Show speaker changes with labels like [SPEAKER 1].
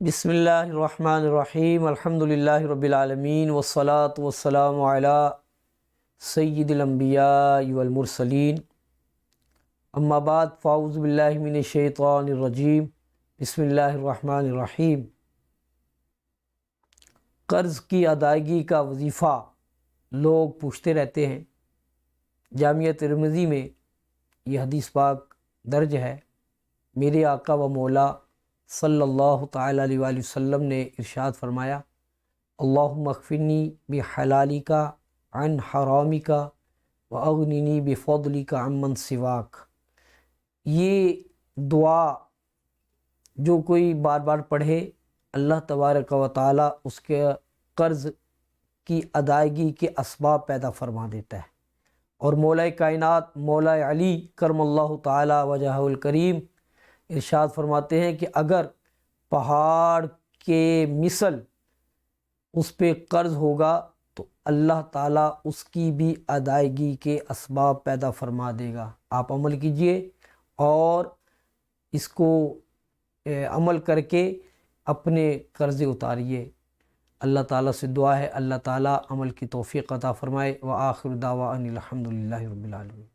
[SPEAKER 1] بسم اللہ الرحمن الرحیم الحمد للہ رب العالمین والصلاة والسلام علی سید الانبیاء والمرسلین اما بعد فاعوذ باللہ من الشیطان الرجیم بسم اللہ الرحمن الرحیم۔ قرض کی ادائیگی کا وظیفہ لوگ پوچھتے رہتے ہیں۔ جامعہ ترمذی میں یہ حدیث پاک درج ہے۔ میرے آقا و مولا صلی اللہ تعالیٰ علیہ وآلہ وسلم نے ارشاد فرمایا، اللہم اکفنی بحلالک عن حرامک واغننی بفضلک عمن سواک۔ یہ دعا جو کوئی بار بار پڑھے اللہ تبارک و تعالیٰ اس کے قرض کی ادائیگی کے اسباب پیدا فرما دیتا ہے۔ اور مولا کائنات مولا علی کرم اللہ تعالیٰ وجہہ الکریم ارشاد فرماتے ہیں کہ اگر پہاڑ کے مثل اس پہ قرض ہوگا تو اللہ تعالیٰ اس کی بھی ادائیگی کے اسباب پیدا فرما دے گا۔ آپ عمل کیجئے اور اس کو عمل کر کے اپنے قرض اتاریے۔ اللہ تعالیٰ سے دعا ہے اللہ تعالیٰ عمل کی توفیق عطا فرمائے۔ وآخر دعوانا الحمد للہ رب العالمین۔